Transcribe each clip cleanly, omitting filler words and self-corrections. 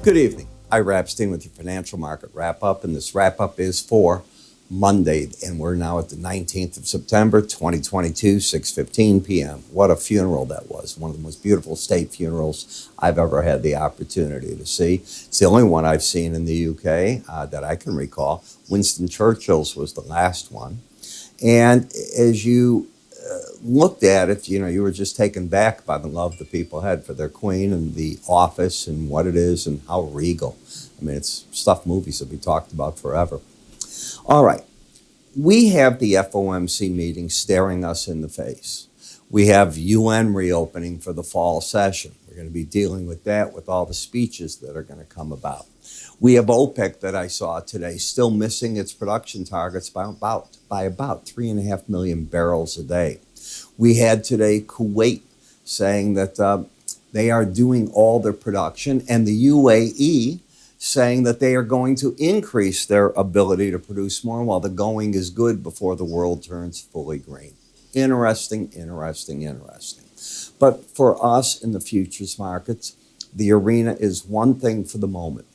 Good evening. Ira Epstein with your financial market wrap-up, and this wrap-up is for Monday, and we're now at the 19th of September, 2022, 6:15 p.m. What a funeral that was. One of the most beautiful state funerals I've ever had the opportunity to see. It's the only one I've seen in the UK that I can recall. Winston Churchill's was the last one. And as you looked at it, you were just taken back by the love the people had for their queen and the office and what it is and how regal. I mean, it's stuff movies that we talked about forever. All right. We have the FOMC meeting staring us in the face. We have UN reopening for the fall session. We're going to be dealing with that with all the speeches that are going to come about. We have OPEC that I saw today still missing its production targets by about 3.5 million barrels a day. We had today Kuwait saying that they are doing all their production, and the UAE saying that they are going to increase their ability to produce more while the going is good before the world turns fully green. Interesting. But for us in the futures markets, the arena is one thing for the moment.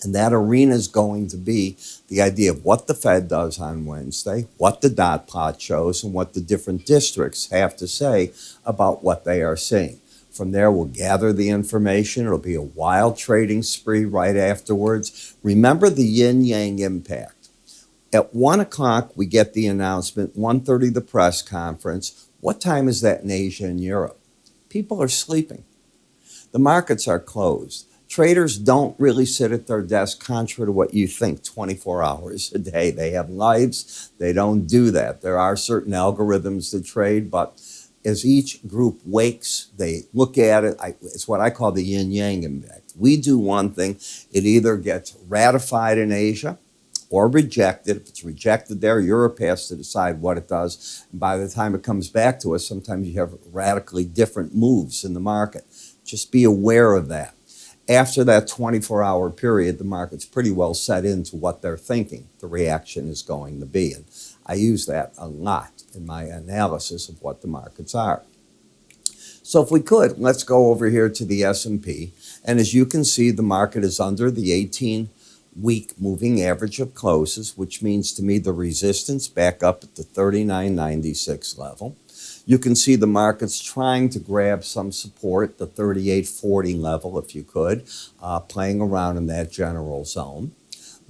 And that arena is going to be the idea of what the Fed does on Wednesday, what the dot plot shows, and what the different districts have to say about what they are seeing. From there, we'll gather the information. It'll be a wild trading spree right afterwards. Remember the yin-yang impact. At 1 o'clock, we get the announcement, 1:30 the press conference. What time is that in Asia and Europe? People are sleeping. The markets are closed. Traders don't really sit at their desk, contrary to what you think, 24 hours a day. They have lives. They don't do that. There are certain algorithms to trade, but as each group wakes, they look at it. It's what I call the yin-yang impact. We do one thing. It either gets ratified in Asia or rejected. If it's rejected there, Europe has to decide what it does. And by the time it comes back to us, sometimes you have radically different moves in the market. Just be aware of that. After that 24-hour period, the market's pretty well set into what they're thinking the reaction is going to be. And I use that a lot in my analysis of what the markets are. So if we could, let's go over here to the S&P. And as you can see, the market is under the 18-week moving average of closes, which means to me the resistance back up at the 39.96 level. You can see the market's trying to grab some support, the 38.40 level, if you could, playing around in that general zone.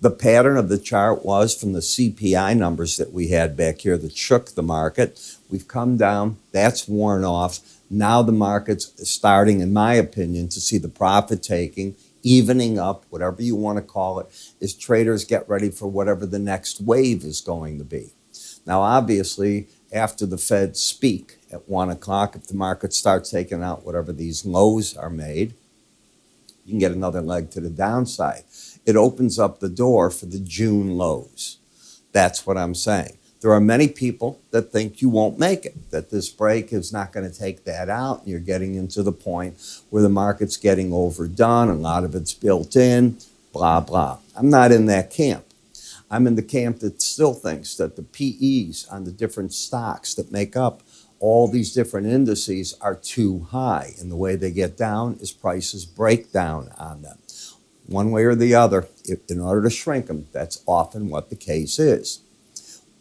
The pattern of the chart was from the CPI numbers that we had back here that shook the market. We've come down. That's worn off. Now the market's starting, in my opinion, to see the profit taking, evening up, whatever you want to call it, as traders get ready for whatever the next wave is going to be. Now, obviously, after the Fed speak at 1 o'clock, if the market starts taking out whatever these lows are made, you can get another leg to the downside. It opens up the door for the June lows. That's what I'm saying. There are many people that think you won't make it, that this break is not going to take that out, and you're getting into the point where the market's getting overdone, a lot of it's built in, blah, blah. I'm not in that camp. I'm in the camp that still thinks that the PEs on the different stocks that make up all these different indices are too high. And the way they get down is prices break down on them. One way or the other, in order to shrink them, that's often what the case is.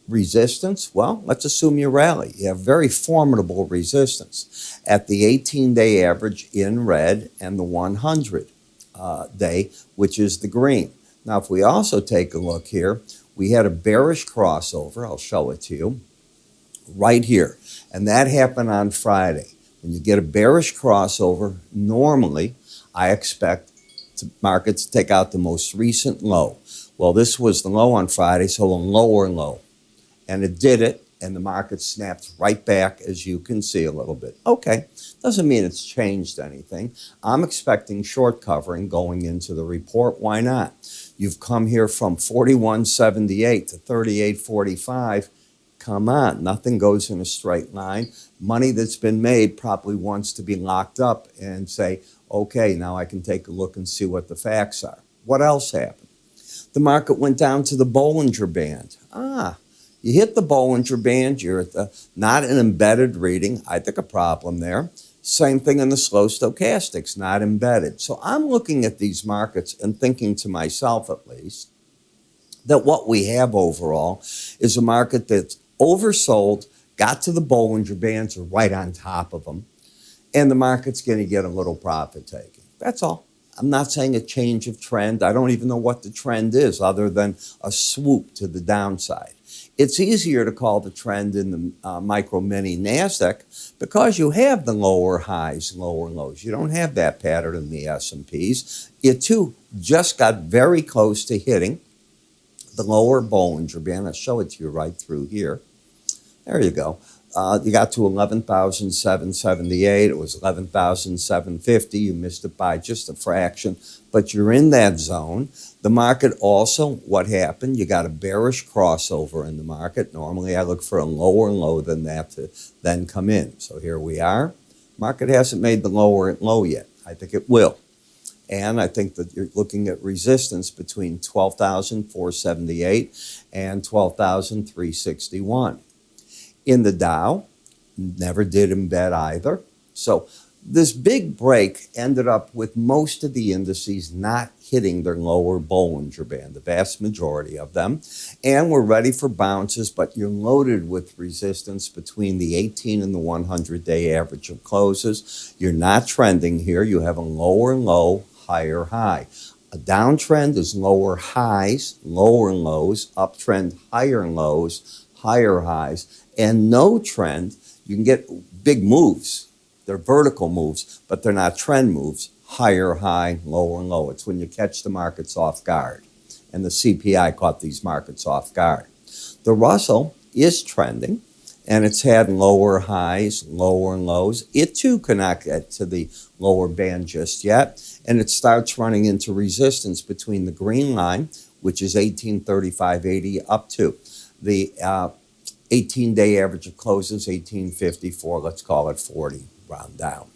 Resistance, well, let's assume you rally. You have very formidable resistance at the 18-day average in red and the 100-day, which is the green. Now, if we also take a look here, we had a bearish crossover. I'll show it to you right here. And that happened on Friday. When you get a bearish crossover, normally I expect markets to take out the most recent low. Well, this was the low on Friday, so a lower low. And it did it, and the market snapped right back, as you can see a little bit. Okay, doesn't mean it's changed anything. I'm expecting short covering going into the report. Why not? You've come here from 41.78 to 38.45. Come on, nothing goes in a straight line. Money that's been made probably wants to be locked up and say, okay, now I can take a look and see what the facts are. What else happened? The market went down to the Bollinger Band. You hit the Bollinger Band, you're at the not an embedded reading. I think a problem there. Same thing in the slow stochastics, not embedded. So I'm looking at these markets and thinking to myself, at least, that what we have overall is a market that's oversold, got to the Bollinger Bands, or right on top of them, and the market's going to get a little profit taking. That's all. I'm not saying a change of trend. I don't even know what the trend is other than a swoop to the downside. It's easier to call the trend in the micro mini NASDAQ because you have the lower highs, lower lows. You don't have that pattern in the S&Ps. It too just got very close to hitting the lower Bollinger Band. I'll show it to you right through here. There you go. You got to 11,778. It was 11,750. You missed it by just a fraction, but you're in that zone. The market also, what happened? You got a bearish crossover in the market. Normally, I look for a lower low than that to then come in. So here we are. Market hasn't made the lower low yet. I think it will. And I think that you're looking at resistance between 12,478 and 12,361. In the Dow, never did embed either. So this big break ended up with most of the indices not hitting their lower Bollinger Band, the vast majority of them. And we're ready for bounces, but you're loaded with resistance between the 18 and the 100-day average of closes. You're not trending here. You have a lower low, higher high. A downtrend is lower highs, lower lows, uptrend, higher lows, higher highs, and no trend. You can get big moves. They're vertical moves, but they're not trend moves. Higher high, lower low. It's when you catch the markets off guard. And the CPI caught these markets off guard. The Russell is trending, and it's had lower highs, lower lows. It too cannot get to the lower band just yet, and it starts running into resistance between the green line, which is 1835.80, up to the 18-day average of closes, 1854, let's call it 40, round down.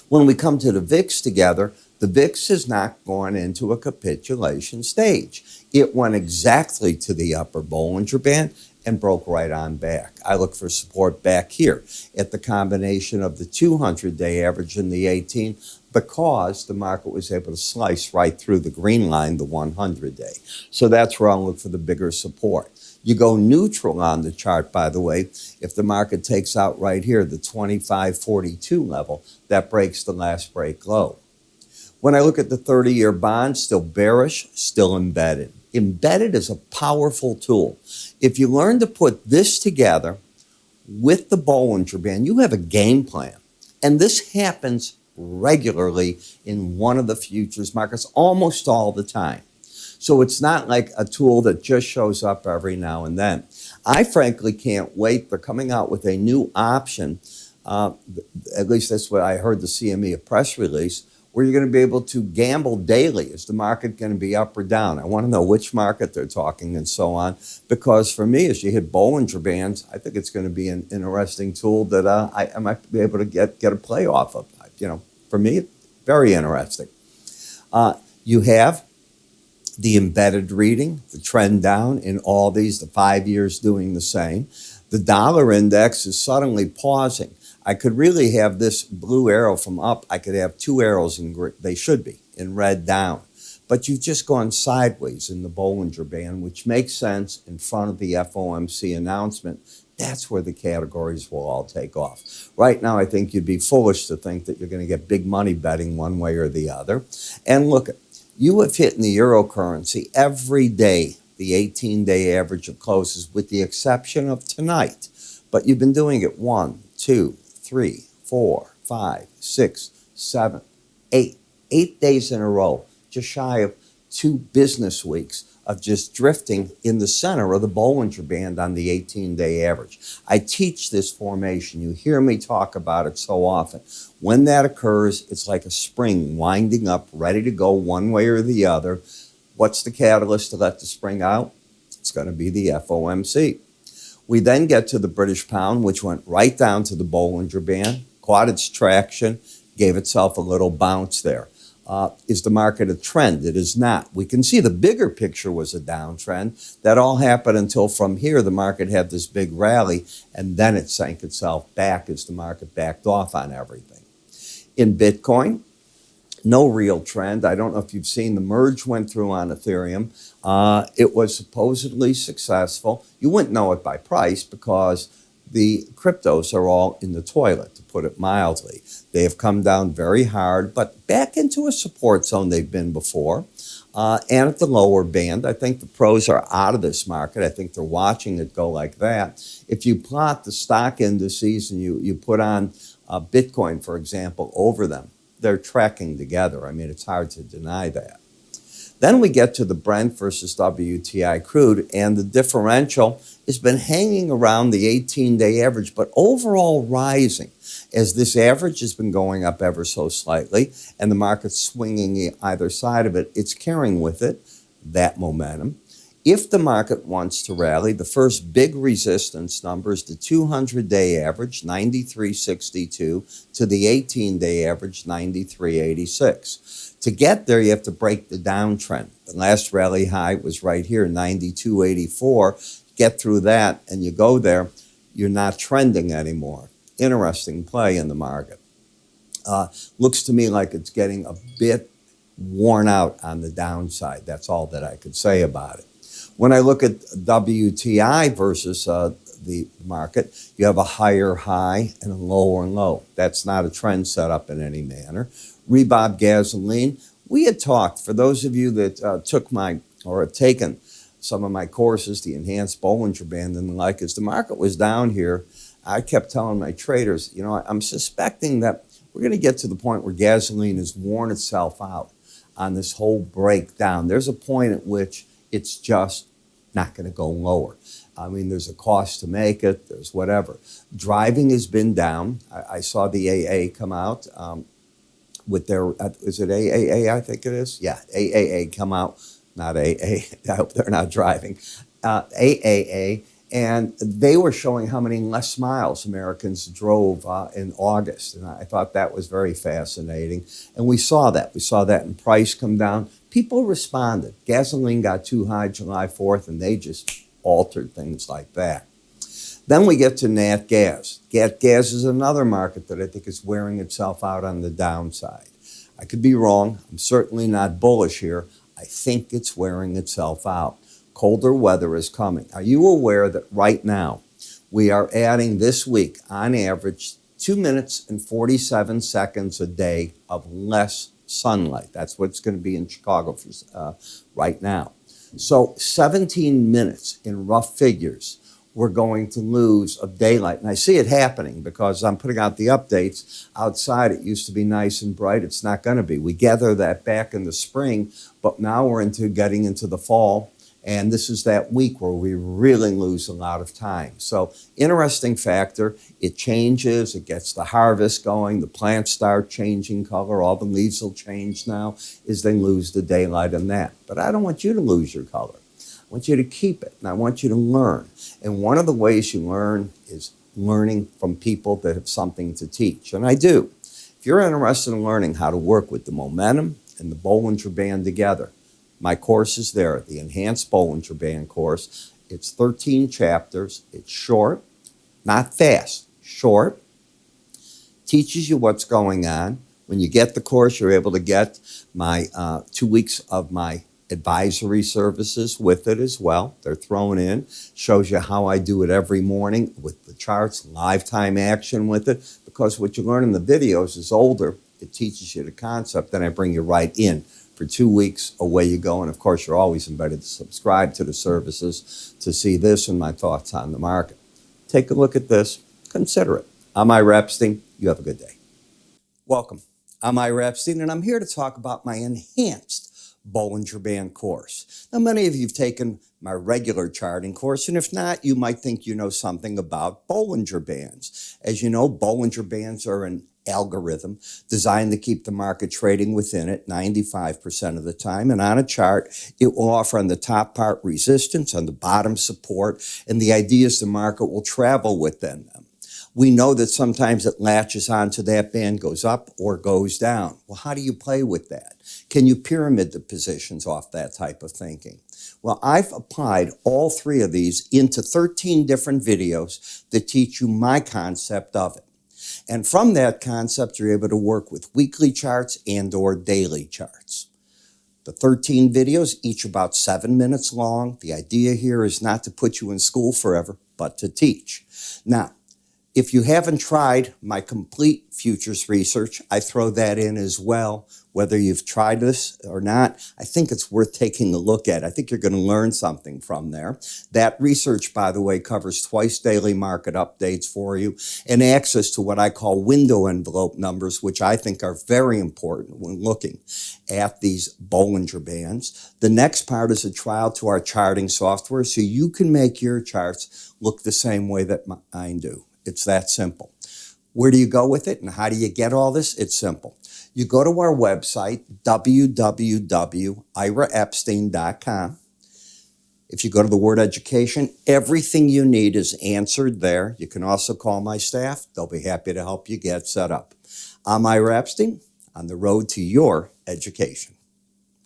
When we come to the VIX together, the VIX has not gone into a capitulation stage. It went exactly to the upper Bollinger Band and broke right on back. I look for support back here at the combination of the 200-day average and the 18 because the market was able to slice right through the green line, the 100-day. So that's where I'll look for the bigger support. You go neutral on the chart, by the way, if the market takes out right here, the 2542 level, that breaks the last break low. When I look at the 30-year bond, still bearish, still embedded. Embedded is a powerful tool. If you learn to put this together with the Bollinger Band, you have a game plan. And this happens regularly in one of the futures markets almost all the time. So it's not like a tool that just shows up every now and then. I frankly can't wait. They're coming out with a new option, at least that's what I heard the CME, a press release, where you're going to be able to gamble daily. Is the market going to be up or down? I want to know which market they're talking and so on. Because for me, as you hit Bollinger Bands, I think it's going to be an interesting tool that I might be able to get a play off of. You know, for me, very interesting. You have the embedded reading, the trend down in all these, the 5 years doing the same. The dollar index is suddenly pausing. I could really have this blue arrow from up. I could have two arrows in they should be in red down. But you've just gone sideways in the Bollinger Band, which makes sense in front of the FOMC announcement. That's where the categories will all take off. Right now, I think you'd be foolish to think that you're going to get big money betting one way or the other. And look, you have hit in the eurocurrency every day, the 18-day average of closes, with the exception of tonight. But you've been doing it 1, 2, 3, 4, 5, 6, 7, 8. 8 days in a row, just shy of 2 business weeks of just drifting in the center of the Bollinger Band on the 18-day average. I teach this formation. You hear me talk about it so often. When that occurs, it's like a spring winding up, ready to go one way or the other. What's the catalyst to let the spring out? It's going to be the FOMC. We then get to the British pound, which went right down to the Bollinger Band, caught its traction, gave itself a little bounce there. Is the market a trend? It is not. We can see the bigger picture was a downtrend. That all happened until from here the market had this big rally, and then it sank itself back as the market backed off on everything. In Bitcoin, no real trend. I don't know if you've seen the merge went through on Ethereum. It was supposedly successful. You wouldn't know it by price because the cryptos are all in the toilet, to put it mildly. They have come down very hard, but back into a support zone they've been before. And at the lower band, I think the pros are out of this market. I think they're watching it go like that. If you plot the stock indices and you put on Bitcoin, for example, over them, they're tracking together. I mean, it's hard to deny that. Then we get to the Brent versus WTI crude, and the differential has been hanging around the 18-day average, but overall rising, as this average has been going up ever so slightly, and the market's swinging either side of it. It's carrying with it that momentum. If the market wants to rally, the first big resistance number is the 200-day average, 93.62, to the 18-day average, 93.86. To get there, you have to break the downtrend. The last rally high was right here, 92.84. Get through that, and you go there, you're not trending anymore. Interesting play in the market. Looks to me like it's getting a bit worn out on the downside. That's all that I could say about it. When I look at WTI versus the market, you have a higher high and a lower low. That's not a trend set up in any manner. Rebob gasoline, we had talked, for those of you that took my, or have taken some of my courses, the enhanced Bollinger Band and the like, as the market was down here, I kept telling my traders, you know, I'm suspecting that we're going to get to the point where gasoline has worn itself out on this whole breakdown. There's a point at which it's just not going to go lower. I mean, there's a cost to make it. There's whatever. Driving has been down. I saw the AA come out with their, is it AAA, I think it is? Yeah, AAA come out, not AA. I hope they're not driving. AAA, and they were showing how many less miles Americans drove in August. And I thought that was very fascinating. And we saw that. We saw that in price come down. People responded. Gasoline got too high July 4th, and they just altered things like that. Then we get to Nat Gas. Nat Gas is another market that I think is wearing itself out on the downside. I could be wrong. I'm certainly not bullish here. I think it's wearing itself out. Colder weather is coming. Are you aware that right now we are adding this week, on average, 2 minutes and 47 seconds a day of less sunlight? That's what's going to be in Chicago for, right now. So 17 minutes in rough figures we're going to lose of daylight. And I see it happening because I'm putting out the updates. Outside it used to be nice and bright. It's not going to be. We gather that back in the spring, but now we're getting into the fall. And this is that week where we really lose a lot of time. So interesting factor. It changes. It gets the harvest going. The plants start changing color. All the leaves will change now as they lose the daylight in that. But I don't want you to lose your color. I want you to keep it, and I want you to learn. And one of the ways you learn is learning from people that have something to teach. And I do. If you're interested in learning how to work with the momentum and the Bollinger Band together, my course is there, the Enhanced Bollinger Band course. It's 13 chapters. It's short, not fast, short. Teaches you what's going on. When you get the course, you're able to get my 2 weeks of my advisory services with it as well. They're thrown in. Shows you how I do it every morning with the charts, live time action with it. Because what you learn in the videos is older. It teaches you the concept. Then I bring you right in. For 2 weeks, away you go. And of course, you're always invited to subscribe to the services to see this and my thoughts on the market. Take a look at this. Consider it. I'm Ira Epstein. You have a good day. Welcome. I'm Ira Epstein, and I'm here to talk about my enhanced Bollinger Band course. Now, many of you have taken my regular charting course, and if not, you might think you know something about Bollinger Bands. As you know, Bollinger Bands are an algorithm designed to keep the market trading within it 95% of the time. And on a chart, it will offer on the top part resistance, on the bottom support, and the idea is the market will travel within them. We know that sometimes it latches onto that band, goes up or goes down. Well, how do you play with that? Can you pyramid the positions off that type of thinking? Well, I've applied all three of these into 13 different videos that teach you my concept of it. And from that concept, you're able to work with weekly charts and or daily charts. The 13 videos, each about 7 minutes long. The idea here is not to put you in school forever, but to teach. Now, if you haven't tried my complete futures research, I throw that in as well. Whether you've tried this or not, I think it's worth taking a look at. I think you're going to learn something from there. That research, by the way, covers twice daily market updates for you and access to what I call window envelope numbers, which I think are very important when looking at these Bollinger Bands. The next part is a trial to our charting software so you can make your charts look the same way that mine do. It's that simple. Where do you go with it and how do you get all this? It's simple. You go to our website, www.iraepstein.com. If you go to the word education, everything you need is answered there. You can also call my staff. They'll be happy to help you get set up. I'm Ira Epstein, on the road to your education.